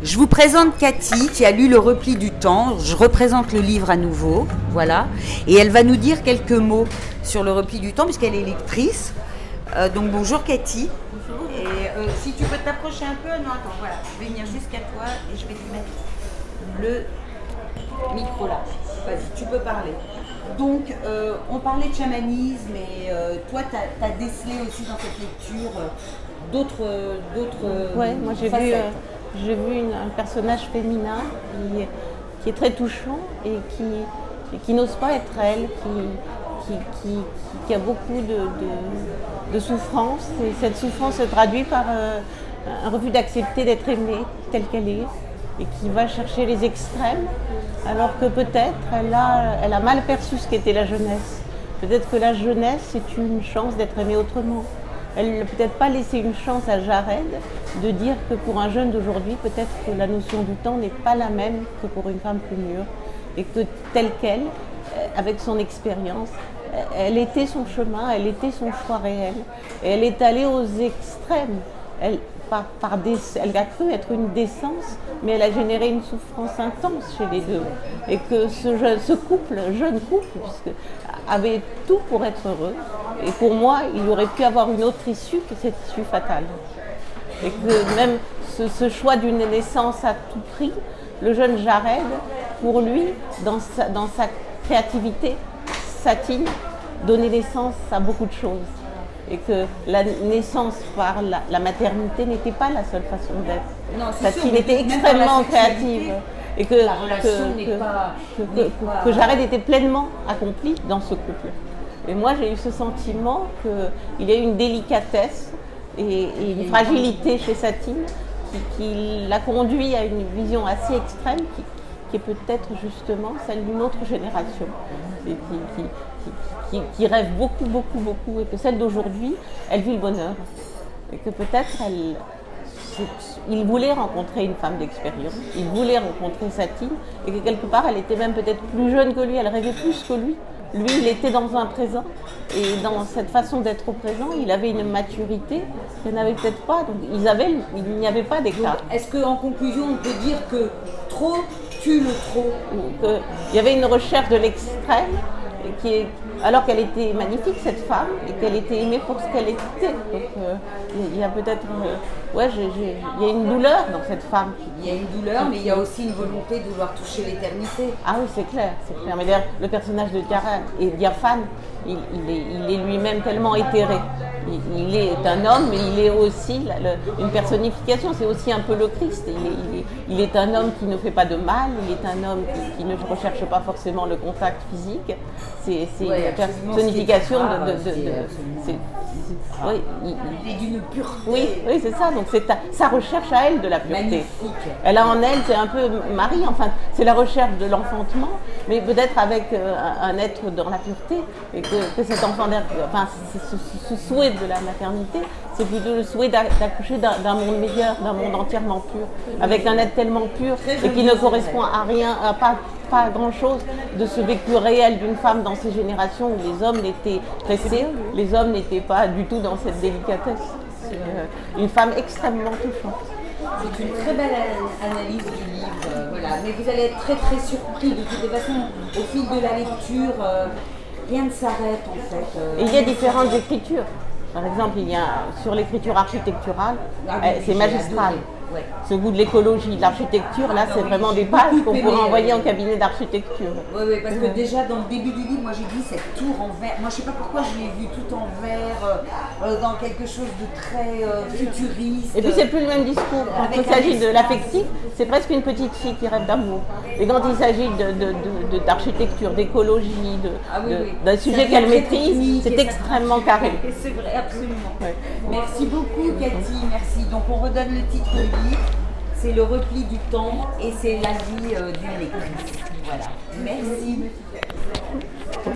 Je vous présente Cathy qui a lu Le Repli du temps. Je représente le livre à nouveau, voilà. Et elle va nous dire quelques mots sur Le Repli du temps puisqu'elle est lectrice. Donc bonjour Cathy. Bonjour. Et si tu peux t'approcher un peu, non attends, voilà, je vais venir jusqu'à toi et je vais te mettre le micro là. Vas-y, tu peux parler. Donc on parlait de chamanisme et toi tu as décelé aussi dans cette lecture d'autres Ouais, moi facettes. j'ai vu un personnage féminin qui est très touchant et qui n'ose pas être elle, qui a beaucoup de souffrance. Et cette souffrance se traduit par un refus d'accepter d'être aimée telle qu'elle est et qui va chercher les extrêmes, alors que peut-être elle a mal perçu ce qu'était la jeunesse. Peut-être que la jeunesse, c'est une chance d'être aimée autrement. Elle n'a peut-être pas laissé une chance à Jared de dire que pour un jeune d'aujourd'hui, peut-être que la notion du temps n'est pas la même que pour une femme plus mûre. Et que telle qu'elle, avec son expérience, elle était son chemin, elle était son choix réel. Et elle est allée aux extrêmes. Elle a cru être une décence, mais elle a généré une souffrance intense chez les deux. Et que ce jeune couple, avait tout pour être heureux. Et pour moi, il aurait pu avoir une autre issue que cette issue fatale. Et que même ce choix d'une naissance à tout prix, le jeune Jared, pour lui, dans sa créativité, Satine donnait naissance à beaucoup de choses. Et que la naissance par la maternité n'était pas la seule façon d'être. Satine était extrêmement créative. Et que Jared était pleinement accompli dans ce couple. Et moi, j'ai eu ce sentiment qu'il y a eu une délicatesse et une fragilité chez Satine qui l'a conduit à une vision assez extrême qui est peut-être justement celle d'une autre génération et qui rêve beaucoup, beaucoup, beaucoup, et que celle d'aujourd'hui, elle vit le bonheur. Et que peut-être il voulait rencontrer une femme d'expérience, il voulait rencontrer Satine, et que quelque part, elle était même peut-être plus jeune que lui, elle rêvait plus que lui. Lui, il était dans un présent, et dans cette façon d'être au présent, il avait une maturité qu'elle n'avait peut-être pas, donc il n'y avait pas d'écart. Est-ce qu'en conclusion, on peut dire que trop tue le trop? Il y avait une recherche de l'extrême, alors qu'elle était magnifique, cette femme, et qu'elle était aimée pour ce qu'elle était. Donc il y a peut-être il y a une douleur dans cette femme. Il y a une douleur, mais il y a aussi une volonté de vouloir toucher l'éternité. Ah oui, c'est clair. Mais d'ailleurs, le personnage de Diaphane, il est lui-même tellement éthéré. Il est un homme, mais il est aussi une personnification. C'est aussi un peu le Christ. Il est un homme qui ne fait pas de mal. Il est un homme qui ne recherche pas forcément le contact physique. C'est une personnification oui, il est d'une pureté. Oui, c'est ça. Donc c'est sa recherche à elle de la pureté. Magnifique. Elle a en elle, c'est un peu Marie. Enfin, c'est la recherche de l'enfantement, mais peut-être avec un être dans la pureté, et que cet enfant, enfin, ce souhait de la maternité, c'est plutôt le souhait d'accoucher d'un monde meilleur, d'un monde entièrement pur, avec un être tellement pur et qui ne correspond à rien, pas à grand-chose de ce vécu réel d'une femme dans ces générations où les hommes étaient pressés, les hommes n'étaient pas du tout dans cette délicatesse. C'est une femme extrêmement touchante. C'est une très belle analyse du livre, voilà. Mais vous allez être très très surpris de toutes les façons. Au fil de la lecture, rien ne s'arrête en fait. Et il y a différentes écritures. Par exemple, il y a sur l'écriture architecturale, c'est magistral. Ouais. Ce goût de l'écologie, de l'architecture, là, c'est vraiment des pages qu'on pourrait envoyer en cabinet d'architecture. Oui, parce que déjà dans le début du livre, moi j'ai dit cette tour en verre. Moi je sais pas pourquoi je l'ai vu tout en verre, dans quelque chose de très futuriste. Et puis c'est plus le même discours. Quand il s'agit de l'affectif, c'est presque une petite fille qui rêve d'amour. Et quand il s'agit d'architecture, d'écologie, d'un sujet qu'elle maîtrise, c'est extrêmement carré. C'est vrai, absolument. Ouais. Merci beaucoup Cathy, merci. Donc on redonne le titre du livre. C'est Le Repli du temps et c'est la vie d'une lectrice. Voilà. Merci.